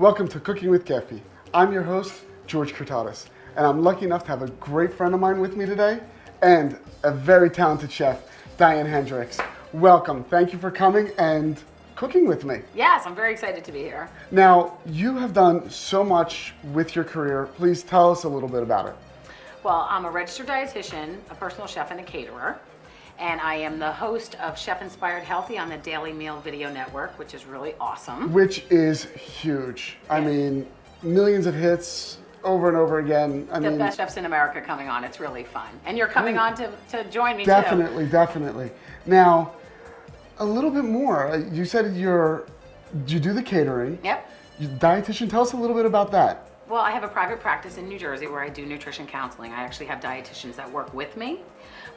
Welcome to Cooking with Kefi. I'm your host, George Kyrtatas, and I'm lucky enough to have a great friend of mine with me today and a very talented chef, Diane Henderiks. Welcome. Thank you for coming and cooking with me. Yes, I'm very excited to be here. Now, you have done so much with your career. Please tell us a little bit about it. Well, I'm a registered dietitian, a personal chef, and a caterer. And I am the host of Chef Inspired Healthy on the Daily Meal Video Network, which is really awesome. Which is huge. Yeah. I mean, millions of hits over and over again. The best chefs in America coming on. It's really fun. And you're coming on to join me definitely, too. Definitely. Now, a little bit more. You said you do the catering. Yep. Dietitian, tell us a little bit about that. Well, I have a private practice in New Jersey where I do nutrition counseling. I actually have dietitians that work with me,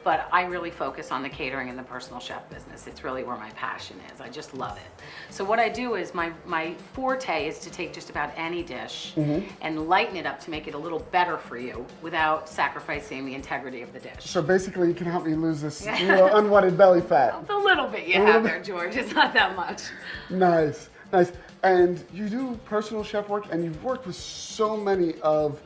but I really focus on the catering and the personal chef business. It's really where my passion is. I just love it. So what I do is my forte is to take just about any dish and lighten it up to make it a little better for you without sacrificing the integrity of the dish. So basically you can help me lose this unwanted belly fat. A little bit you have there, George. It's not that much. Nice, nice. And you do personal chef work, and you've worked with so many of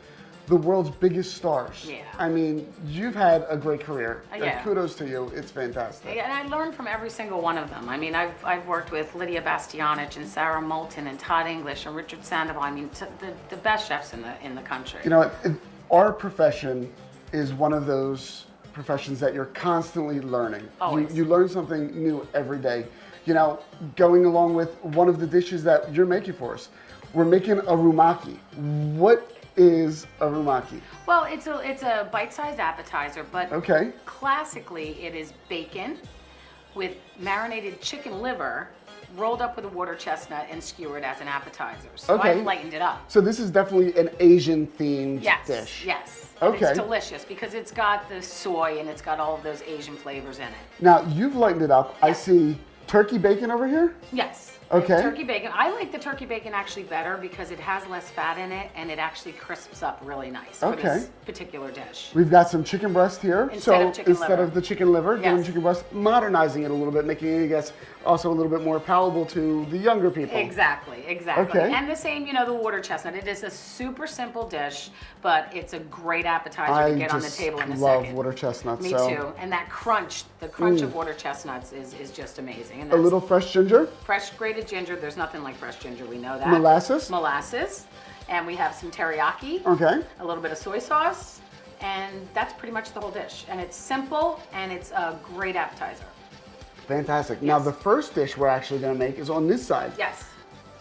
the world's biggest stars. Yeah. I mean, you've had a great career. Yeah. And kudos to you. It's fantastic. Yeah, and I learned from every single one of them. I mean, I've worked with Lydia Bastianich and Sarah Moulton and Todd English and Richard Sandoval. I mean, the best chefs in the country. You know, our profession is one of those professions that you're constantly learning. Always. You learn something new every day. You know, going along with one of the dishes that you're making for us, we're making a rumaki. What is a rumaki? Well, it's a bite-sized appetizer, but classically it is bacon with marinated chicken liver rolled up with a water chestnut and skewered as an appetizer. So I've lightened it up. So this is definitely an Asian-themed dish. Yes. Okay. It's delicious because it's got the soy and it's got all of those Asian flavors in it. Now, you've lightened it up. Yes. I see turkey bacon over here? Yes. Okay. Turkey bacon. I like the turkey bacon actually better because it has less fat in it and it actually crisps up really nice for this particular dish. We've got some chicken breast here. Instead of the chicken liver, doing chicken breast, modernizing it a little bit, making it, I guess, also a little bit more palatable to the younger people. Exactly. Okay. And the same, the water chestnut. It is a super simple dish, but it's a great appetizer to get on the table in a second. I love water chestnuts. Me too. And that crunch, the crunch of water chestnuts is just amazing. And a little fresh ginger? Fresh grated ginger. There's nothing like fresh ginger. We know that. Molasses? Molasses. And we have some teriyaki. Okay. A little bit of soy sauce. And that's pretty much the whole dish. And it's simple and it's a great appetizer. Fantastic. Now the first dish we're actually going to make is on this side. Yes.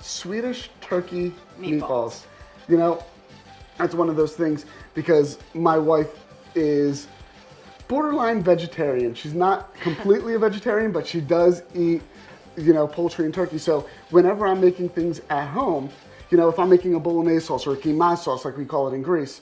Swedish turkey meatballs. You know, that's one of those things because my wife is borderline vegetarian. She's not completely a vegetarian, but she does eat, poultry and turkey. So whenever I'm making things at home, if I'm making a bolognese sauce or a keema sauce, like we call it in Greece,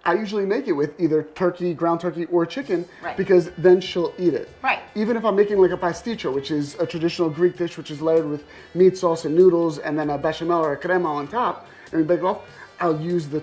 I usually make it with either turkey, ground turkey, or chicken because then she'll eat it. Right. Even if I'm making like a pasticcio, which is a traditional Greek dish, which is layered with meat sauce and noodles, and then a bechamel or a crema on top, and we bake it off, I'll use the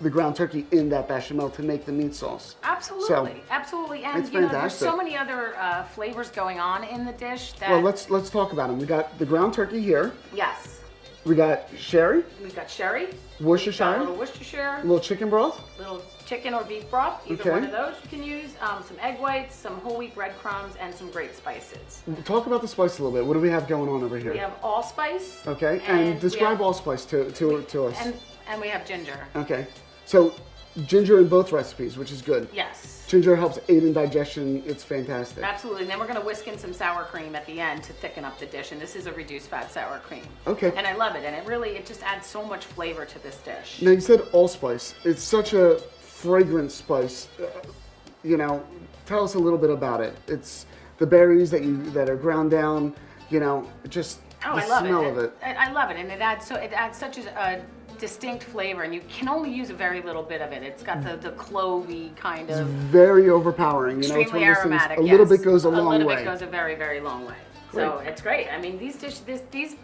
ground turkey in that bechamel to make the meat sauce. Absolutely, absolutely. And it's fantastic. There's so many other flavors going on in the dish that. Well, let's talk about them. We got the ground turkey here. Yes. We got sherry. We've got sherry. Worcestershire. A little Worcestershire. A little chicken broth. Little chicken or beef broth. Either one of those you can use. Some egg whites, some whole wheat breadcrumbs, and some great spices. Talk about the spice a little bit. What do we have going on over here? We have allspice. Okay, and describe allspice to us. And we have ginger. Okay, so ginger in both recipes, which is good. Yes. Ginger helps aid in digestion. It's fantastic. Absolutely. And then we're going to whisk in some sour cream at the end to thicken up the dish. And this is a reduced fat sour cream. Okay. And I love it. And it just adds so much flavor to this dish. Now you said allspice. It's such a fragrant spice. Tell us a little bit about it. It's the berries that are ground down. Just the smell of it. I love it. And it adds such a distinct flavor, and you can only use a very little bit of it. It's got the clovey kind of. It's very overpowering. Extremely aromatic. A little bit goes a long way. A little bit goes a very, very long way. So it's great. I mean,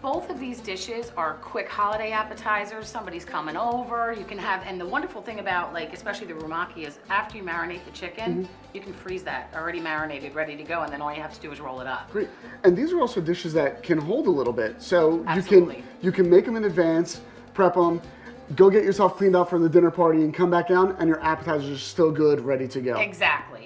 both of these dishes are quick holiday appetizers. Somebody's coming over. You can have, and the wonderful thing about, like, especially the rumaki is after you marinate the chicken, you can freeze that already marinated, ready to go, and then all you have to do is roll it up. Great. And these are also dishes that can hold a little bit. So Absolutely. you can make them in advance, prep them, go get yourself cleaned up from the dinner party and come back down and your appetizers are still good, ready to go. Exactly.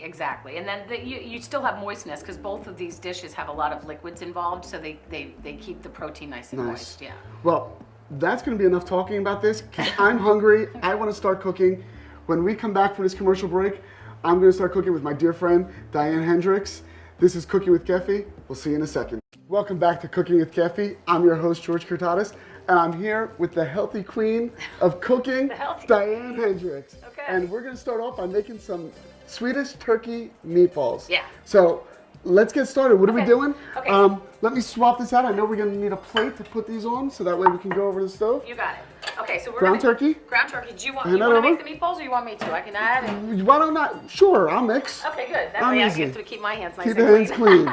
And then you still have moistness because both of these dishes have a lot of liquids involved, so they keep the protein nice and moist. Yeah. Well, that's going to be enough talking about this because I'm hungry. I want to start cooking. When we come back from this commercial break, I'm going to start cooking with my dear friend, Diane Henderiks. This is Cooking with Kefi. We'll see you in a second. Welcome back to Cooking with Kefi. I'm your host, George Kyrtatas. And I'm here with the healthy queen of cooking, Diane Henderiks. Okay. And we're going to start off by making some Swedish turkey meatballs. Yeah. So let's get started. What are we doing? Okay. Let me swap this out. I know we're going to need a plate to put these on so that way we can go over the stove. You got it. Okay, so we're Ground turkey? Ground turkey. Do you want Hand that to over? make the meatballs or you want me to? I can add it. Why don't I? Sure, I'll mix. Okay, good. That I'm way I easy. get to keep my hands nice Keep and the hands clean.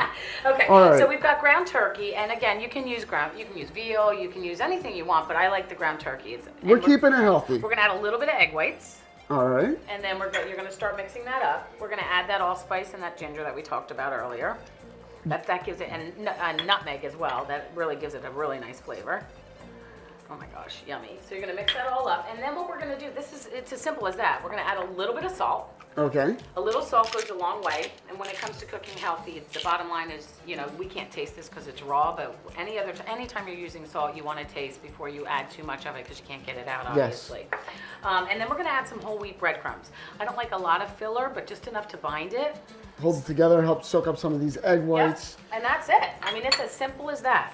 Okay, All right. so we've got ground turkey, and again, you can use veal, you can use anything you want, but I like the ground turkey. We're keeping it healthy. We're gonna add a little bit of egg whites, All right. and then you're gonna start mixing that up. We're gonna add that allspice and that ginger that we talked about earlier. That gives it, and nutmeg as well. That really gives it a really nice flavor. Oh my gosh, yummy. So you're gonna mix that all up, and then what we're gonna do, it's as simple as that. We're gonna add a little bit of salt. Okay. A little salt goes a long way, and when it comes to cooking healthy, the bottom line is, we can't taste this because it's raw, but anytime you're using salt, you want to taste before you add too much of it because you can't get it out, obviously. Yes. And then we're gonna add some whole wheat breadcrumbs. I don't like a lot of filler, but just enough to bind it. Holds it together, helps soak up some of these egg whites. Yep. And that's it. I mean, it's as simple as that.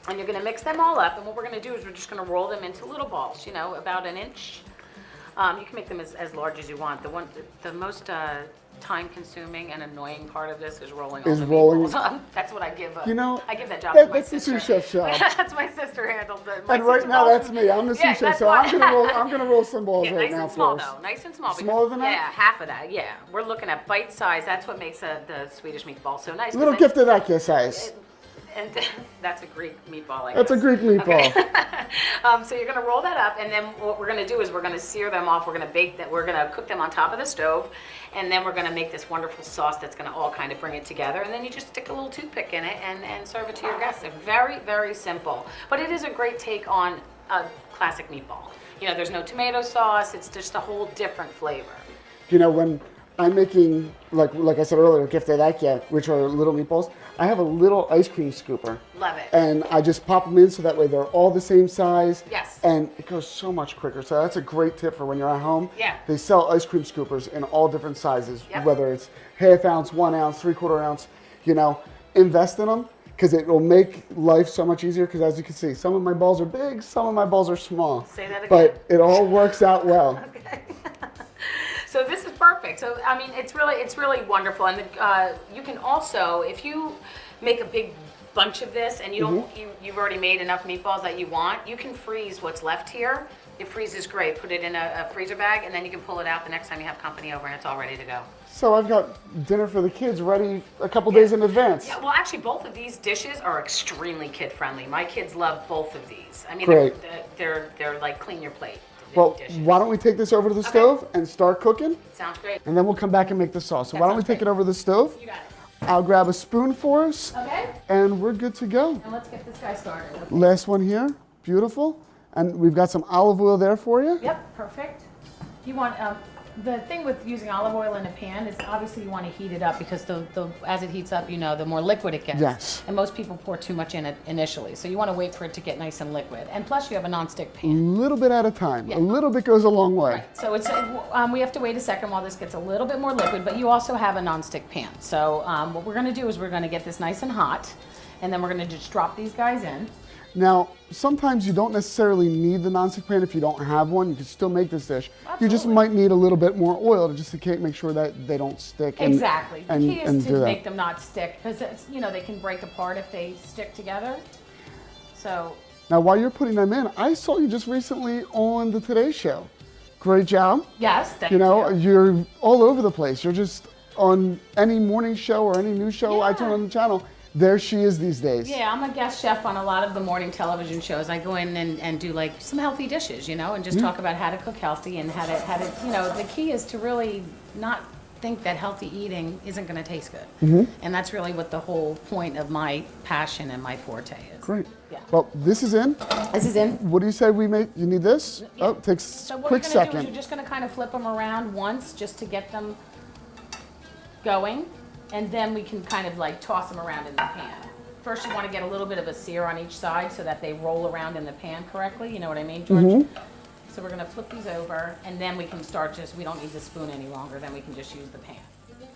And you're gonna mix them all up, and what we're gonna do is we're just gonna roll them into little balls, about an inch. You can make them as large as you want. The most time-consuming and annoying part of this is rolling all the meatballs up. That's what I give. I give that job to my that's sister. the sous chef job. That's my sister handles it. And right now, that's me. I'm the sous chef, so I'm gonna roll some balls Yeah, right nice now and small for us. though. Nice and small. Smaller than that? Yeah, half of that. Yeah, we're looking at bite size. That's what makes the Swedish meatball so nice. Little gift of that size. And that's a Greek meatball, I guess. That's a Greek meatball. Okay. So you're gonna roll that up, and then what we're gonna do is we're gonna sear them off. We're gonna bake that. We're gonna cook them on top of the stove, and then we're gonna make this wonderful sauce that's gonna all kind of bring it together. And then you just stick a little toothpick in it and serve it to your guests. They're very, very simple, but it is a great take on a classic meatball. There's no tomato sauce. It's just a whole different flavor. When I'm making, like I said earlier, gift of that, which are little meatballs, I have a little ice cream scooper. Love it. And I just pop them in so that way they're all the same size. Yes. And it goes so much quicker. So that's a great tip for when you're at home. Yeah. They sell ice cream scoopers in all different sizes, Yep. whether it's ½ ounce, 1 ounce, 3/4 ounce. Invest in them because it will make life so much easier. Because as you can see, some of my balls are big, some of my balls are small. Say that again. But it all works out well. Okay. So this is perfect. So I mean, it's really wonderful, and you can also, if you make a big bunch of this and you've already made enough meatballs that you want, you can freeze what's left here. It freezes great. Put it in a freezer bag, and then you can pull it out the next time you have company over, and it's all ready to go. So I've got dinner for the kids ready a couple days in advance. Yeah, well, actually, both of these dishes are extremely kid-friendly. My kids love both of these. I mean, Great. they're like clean your plate. Well, dishes. why don't we take this over to the stove and start cooking? Sounds great. And then we'll come back and make the sauce. So why don't we sounds take great. it over to the stove? You got it. I'll grab a spoon for us. Okay. And we're good to go. And let's get this guy started. Okay. Last one here. Beautiful. And we've got some olive oil there for you. Yep, perfect. You want the thing with using olive oil in a pan is obviously you want to heat it up because as it heats up, the more liquid it gets. Yes. And most people pour too much in it initially, so you want to wait for it to get nice and liquid. And plus, you have a nonstick A pan. little bit at a time. Yeah. A little bit goes a long way. Right. So it's we have to wait a second while this gets a little bit more liquid, but you also have a nonstick pan. So what we're going to do is we're going to get this nice and hot, and then we're going to just drop these guys in. Now, sometimes you don't necessarily need the nonstick pan if you don't have one. You can still make this dish. You just Absolutely. might need a little bit more oil just to make sure that they don't stick. Exactly. The key is do to that. make them not stick because they can break apart if they stick together. So Now, while you're putting them in, I saw you just recently on the Today Show. Great job. yes, thank you. You're all over the place. You're just on any morning show or any news show I turn Yeah. on the channel. there she is these days. Yeah, I'm a guest chef on a lot of the morning television shows. I go in and do like some healthy dishes, you know, and just talk about how to cook healthy and how to, you know, the key is to really not think that healthy eating isn't going to taste good. And that's really what the whole point of my passion and my forte is. Great. Yeah. Well, this is in. This is in. What do you say we make? You need this? Yeah. Oh, it takes So a what quick you're going to do second. is you're just going to kind of flip them around once just to get them going. And then we can kind of like toss them around in the pan. First, you want to get a little bit of a sear on each side so that they roll around in the pan correctly. You know what I mean, George? So we're going to flip these over, and then we can start we don't need the spoon any longer. Then we can just use the pan.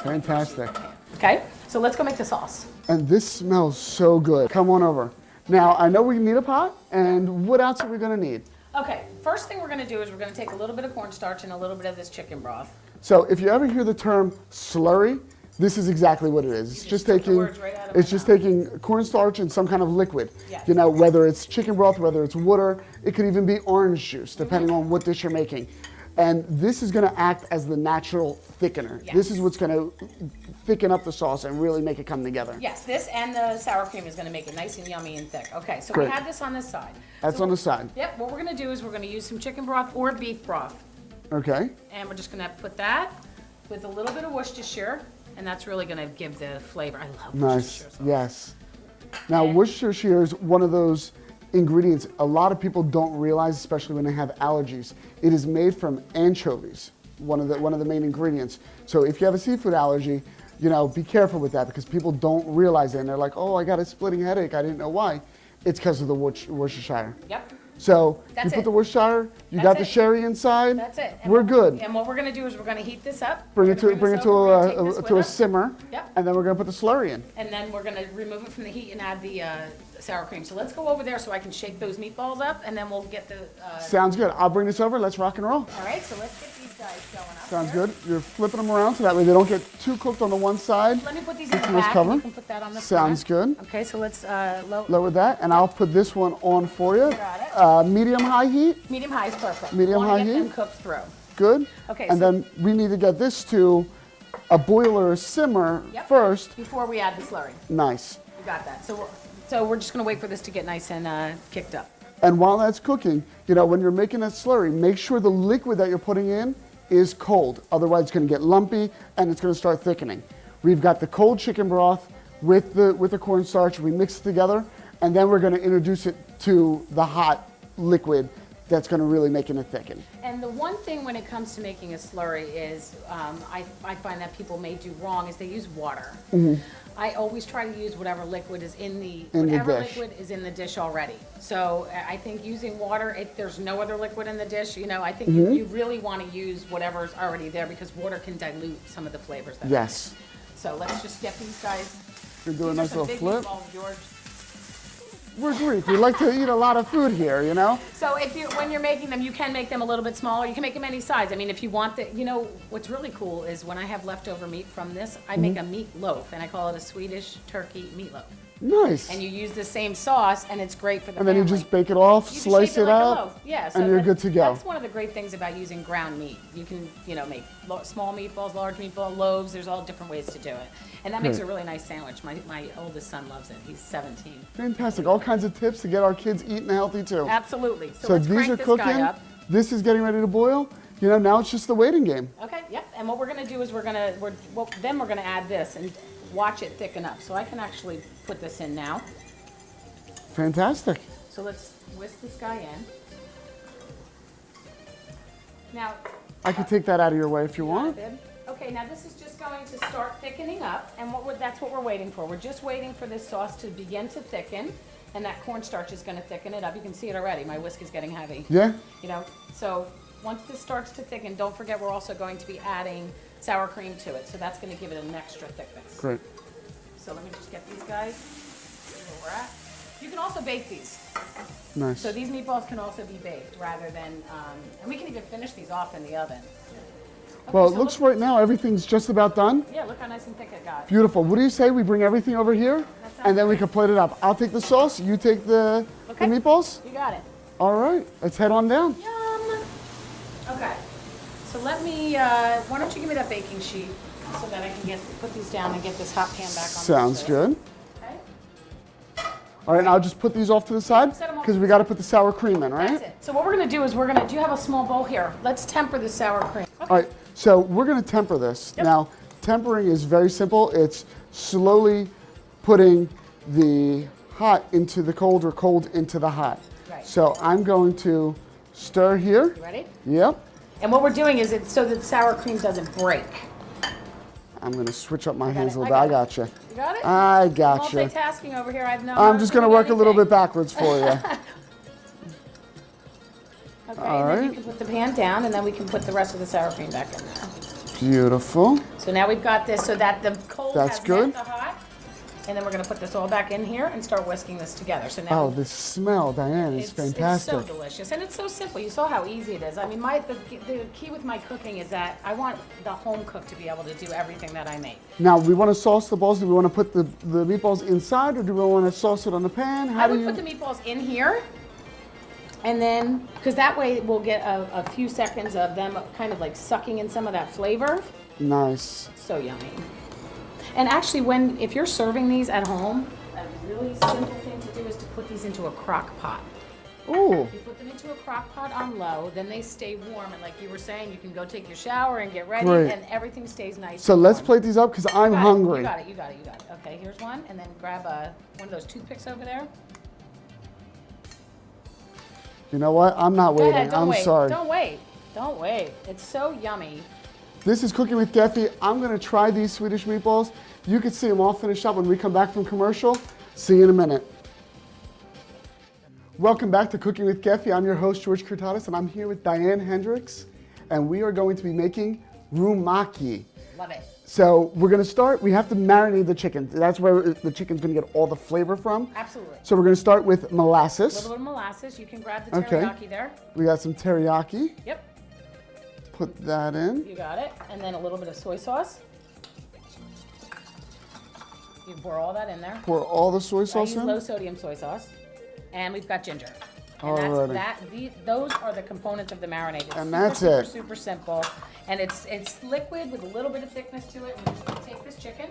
Fantastic. Okay, so let's go make the sauce. And this smells so good. Come on over. Now, I know we need a pot, and what else are we going to need? Okay, first thing we're going to do is we're going to take a little bit of cornstarch and a little bit of this chicken broth. So if you ever hear the term slurry, this is exactly what it is. It's just took the taking words right out of my taking cornstarch and some kind of liquid. Yes. You know, whether it's chicken broth, whether it's water, it could even be orange juice, depending on what dish you're making. And this is going to act as the natural thickener. Yes. This is what's going to thicken up the sauce and really make it come together. Yes, this and the sour cream is going to make it nice and yummy and thick. Okay, so Great. we have this on this side. That's So on the side. Yep, what we're going to do is we're going to use some chicken broth or beef broth. Okay. And we're just going to put that with a little bit of Worcestershire, and that's really going to give the flavor. I love Nice. Worcestershire sauce. Yes. Now, And- Worcestershire is one of those ingredients a lot of people don't realize, especially when they have allergies. It is made from anchovies, one of the main ingredients. So if you have a seafood allergy, you know, be careful with that because people don't realize it and they're like, oh, I got a splitting headache. I didn't know why. It's because of the Worcestershire. Yep. So That's you put it. the Worcestershire, you That's got the it. sherry inside. That's it. And We're what- good. And what we're going to do is we're going to heat this up. Bring We're it gonna to this over, we're gonna take this to with a us, simmer. Yep. And then we're gonna put the slurry in. And then we're going to remove it from the heat and add the sour cream. So let's go over there so I can shake those meatballs up, and then we'll get the. Sounds good. I'll bring this over. Let's rock and roll. All right, so let's get these guys going up. Sounds here. good. You're flipping them around so that way they don't get too cooked on the one side. Let me put these in the This one's back. covered. And you can put that on the Sounds front. good. Okay, so let's Lower that, and I'll put this one on for you. Got it. Medium-high heat. medium high is perfect. Medium-high Get heat? them cooked through. Good. Okay, And so- then we need to get this to a boil or a simmer Yep. first. Before we add the slurry. Nice. You got that. So we're just going to wait for this to get nice and kicked up. And while that's cooking, you know, when you're making that slurry, make sure the liquid that you're putting in is cold. Otherwise, it's going to get lumpy and it's going to start thickening. We've got the cold chicken broth with the cornstarch. We mix it together, and then we're going to introduce it to the hot liquid that's going to really make it thicken. And the one thing when it comes to making a slurry is, I find that people may do wrong is they use water. I always try to use whatever liquid is in the dish. liquid is in the dish already. So I think using water, if there's no other liquid in the dish, you know, I think you really want to use whatever's already there because water can dilute some of the flavors that Yes. So let's just get these guys. We're doing a These nice are some little big flip. meatballs, George. We're Greek. We like to eat a lot of food here, you know? So when you're making them, you can make them a little bit smaller. You can make them any size. I mean, if you want you know, what's really cool is when I have leftover meat from this, I make a meat loaf, and I call it a Swedish turkey meatloaf. Nice. And you use the same sauce, and it's great for the And then you family. just bake it off, You just slice shape it like a out, loaf. Yeah, and you're that- good to go. That's one of the great things about using ground meat. You can, you know, make small meatballs, large meatball, loaves. There's all different ways to do it, and that makes Great. a really nice sandwich. My oldest son loves it. He's 17. Fantastic. All kinds of tips to get our kids eating healthy too. Absolutely. So, So let's these crank are this cooking. guy up. This is getting ready to boil. You know, now it's just the waiting game. Okay, yep. And what we're gonna do is then we're gonna add this and watch it thicken up. So I can actually put this in now. Fantastic. So let's whisk this guy in. Now, I could take that out of your way if you want. Babe. Okay, now this is just going to start thickening up, and that's what we're waiting for. We're just waiting for this sauce to begin to thicken, and that cornstarch is gonna thicken it up. You can see it already. My whisk is getting heavy. Yeah? You know, so once this starts to thicken, don't forget we're also going to be adding sour cream to it. So that's gonna give it an extra thickness. Great. So let me just get these guys, see where we're at. You can also bake these. Nice. So these meatballs can also be baked rather than, and we can even finish these off in the oven. Okay, Well, it so looks look- right now everything's just about done. Yeah, look how nice and thick it got. Beautiful. What do you say we bring everything over here sounds and then we great. can plate it up? I'll take the sauce, you take the Okay. meatballs? You got it. All right, let's head on down. Yum. Okay. So let me, why don't you give me that baking sheet so that I can put these down and get this hot pan back on. Sounds good. Okay. All right, and I'll just put these off to the side Set 'em off because to we the got to put the sour cream in, right? That's it. So what we're gonna do is do you have a small bowl here? Let's temper the sour cream. Okay. All right, so we're gonna temper this. Yep. Now, tempering is very simple. It's slowly putting the hot into the cold or cold into the hot. Right. So I'm going to stir here. You ready? Yep. And what we're doing is it's so that sour cream doesn't break. I'm gonna switch up my got hands it. a little I bit. got I it. gotcha. You got it? I gotcha. Multitasking over here. I'm just gonna work a little bit backwards for you. Okay, All and then you right. can put the pan down, and then we can put the rest of the sour cream back in there. Beautiful. So now we've got this so that the cold That's has good. met the hot. And then we're going to put this all back in here and start whisking this together. So now Oh, the smell, Diane, is fantastic. It's so delicious, and it's so simple. You saw how easy it is. I mean, the key with my cooking is that I want the home cook to be able to do everything that I make. Now, we want to sauce the balls. Do we want to put the meatballs inside, or do we want to sauce it on the pan? I would put the meatballs in here, and then, because that way we'll get a few seconds of them kind of like sucking in some of that flavor. Nice. So yummy. And actually, if you're serving these at home, a really simple thing to do is to put these into a crock pot. Ooh. You put them into a crock pot on low, then they stay warm, and like you were saying, you can go take your shower and get ready, Great. and everything stays nice. So and let's warm. plate these up because I'm You got it, hungry. You got it. You got it. You got it. Okay, here's one, and then grab one of those toothpicks over there. You know what? I'm not Go waiting. ahead, don't I'm wait. sorry. Don't wait. Don't wait. It's so yummy. This is Cooking with Kefi. I'm going to try these Swedish meatballs. You can see them all finished up when we come back from commercial. See you in a minute. Welcome back to Cooking with Kefi. I'm your host, George Kyrtatas, and I'm here with Diane Henderiks, and we are going to be making rumaki. Love it. So we're going to start, we have to marinate the chicken. That's where the chicken's going to get all the flavor from. Absolutely. So we're going to start with A molasses. little bit of molasses. You can grab the Okay. teriyaki there. We got some teriyaki. Yep. Put that in. You got it. And then a little bit of soy sauce. You pour all that in there. Pour all the soy I sauce use in. low sodium soy sauce. And we've got ginger. And Alrighty. those are the components of the marinade. It's And super, that's super, it. super simple. And it's liquid with a little bit of thickness to it. We're just gonna take this chicken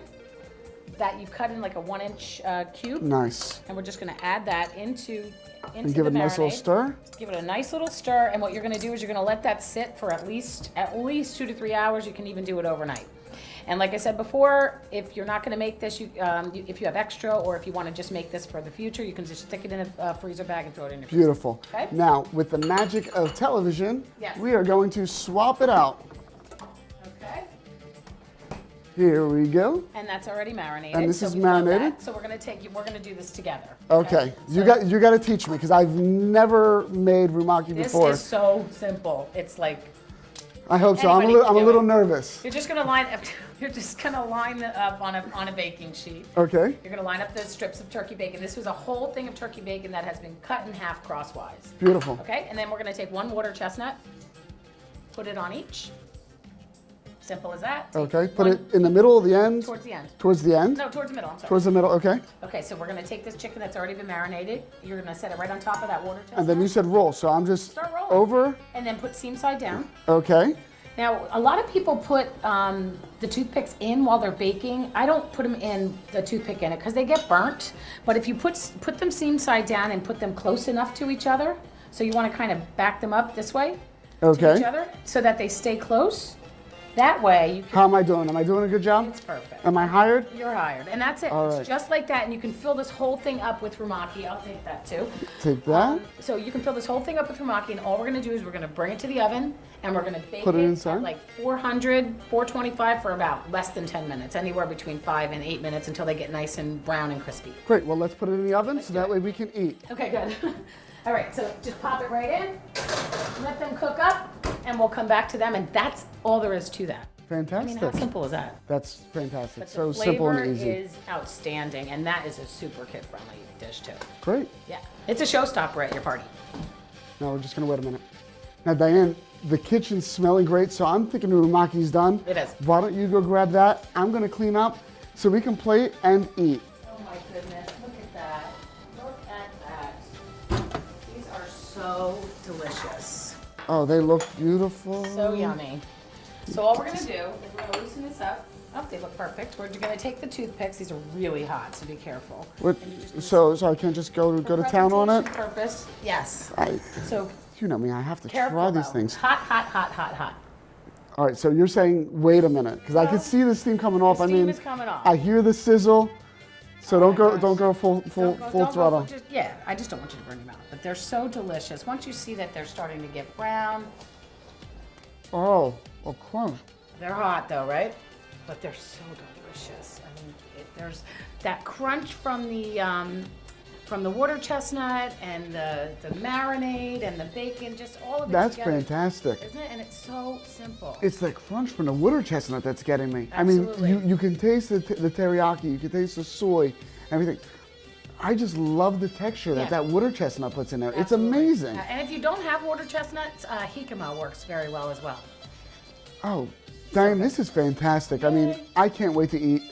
that you've cut in like a 1-inch cube. Nice. And we're just gonna add that into And give the it a nice little marinade. stir. Give it a nice little stir, and what you're gonna do is you're gonna let that sit for at least 2 to 3 hours. You can even do it overnight. And like I said before, if you're not gonna make this, if you have extra, or if you wanna just make this for the future, you can just stick it in a freezer bag and throw it in your freezer. Beautiful. Okay. Now, with the magic of television, Yes. we are going to swap it out. Okay. Here we go. And that's already marinated. And this so is we love marinated? that. So we're gonna do this together. Okay. So You got to teach me because I've never made rumaki this before. is so simple. It's like I hope so. anybody I'm can a do little it. nervous. you're just gonna line up. You're just gonna line it up on a baking sheet. Okay. You're gonna line up the strips of turkey bacon. This was a whole thing of turkey bacon that has been cut in half crosswise. Beautiful. Okay, and then we're gonna take one water chestnut, put it on each. Simple as that. Take Okay. Put one it in the middle, the end, towards the end. towards the end, No, towards the middle. I'm sorry. towards the middle. Okay. Okay, so we're gonna take this chicken that's already been marinated. You're gonna set it right on top of that water chestnut. And then you said roll, so I'm just Start rolling. over. And then put seam side down. Okay. Now, a lot of people put the toothpicks in while they're baking. I don't put them in the toothpick in it because they get burnt. But if you put them seam side down and put them close enough to each other, so you want to kind of back them up this way to Okay. each other so that they stay close. That way you can. How am I doing? Am I doing a good job? It's perfect. Am I hired? You're hired, and that's it. All It's right. just like that, and you can fill this whole thing up with rumaki. I'll take that too. Take that. So you can fill this whole thing up with rumaki, and all we're gonna do is we're gonna bring it to the oven, and we're gonna bake Put it it inside? at like 400, 425 for about less than 10 minutes, anywhere between 5 and 8 minutes until they get nice and brown and crispy. Great. Well, let's put it in the oven so do that it. way we can eat. Okay, good. All right, so just pop it right in, let them cook up, and we'll come back to them, and that's all there is to that. I mean, Fantastic. how simple is that? That's fantastic. But So the simple flavor and easy. is outstanding, and that is a super kid-friendly dish too. Great. Yeah, it's a showstopper at your party. Now we're just gonna wait a minute. Now, Diane, the kitchen's smelling great, so I'm thinking the rumaki's done. It is. Why don't you go grab that? I'm gonna clean up so we can plate and eat. Oh my goodness, look at that. Look at that. These are so delicious. Oh, they look beautiful. So yummy. So all we're gonna do is we're gonna loosen this up. Oh, they look perfect. We're going to take the toothpicks. These are really hot, so be careful. What, so I can't just go to town on it? Purpose, yes. So you know me, I have to careful, try these though. things. Hot, hot, hot, hot, hot. All right, so you're saying wait a minute, because I can see the steam coming off. The steam is coming off. I hear the sizzle, so don't go full throttle. I just don't want you to burn your mouth. But they're so delicious. Once you see that they're starting to get brown. Oh, of course. They're hot though, right? But they're so delicious. I mean, there's that crunch from the water chestnut and the marinade and the bacon, just all of it That's together. fantastic. Isn't it? And it's so simple. It's the crunch from the water chestnut that's getting me. Absolutely. I mean, you can taste the teriyaki, you can taste the soy, everything. I just love the texture that water chestnut puts in there. Absolutely. It's amazing. And if you don't have water chestnuts, jicama works very well as well. Oh, Diane, this is fantastic. I mean, I can't wait to eat.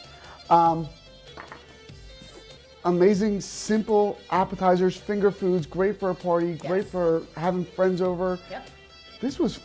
Amazing, simple appetizers, finger foods, great for a party, great for having friends over. Yep. This was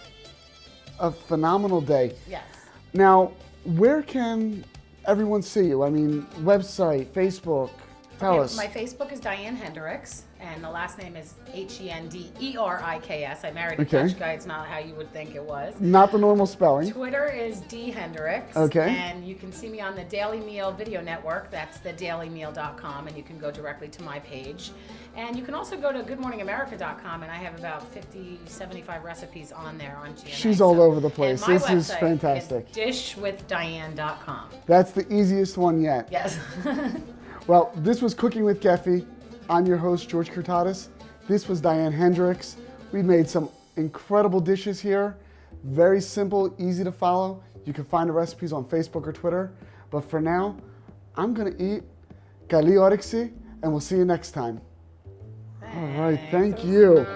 a phenomenal day. Yes. Now, where can everyone see you? I mean, website, Facebook, tell us. My Facebook is Diane Henderiks, and the last name is Henderiks. I married a Dutch guy. It's not how you would think it was. Not the normal spelling. Twitter is D Henderiks. Okay. And you can see me on the Daily Meal video network. That's thedailymeal.com, and you can go directly to my page. And you can also go to goodmorningamerica.com, and I have about 50, 75 recipes on there on GMA. She's all over the place. And my this is fantastic. dishwithdiane.com. That's the easiest one yet. Yes. Well, this was Cooking with Kefi. I'm your host, George Kyrtatas. This was Diane Henderiks. We made some incredible dishes here. Very simple, easy to follow. You can find the recipes on Facebook or Twitter. But for now, I'm gonna eat gali oriksi, and we'll see you next time. All right, thank you.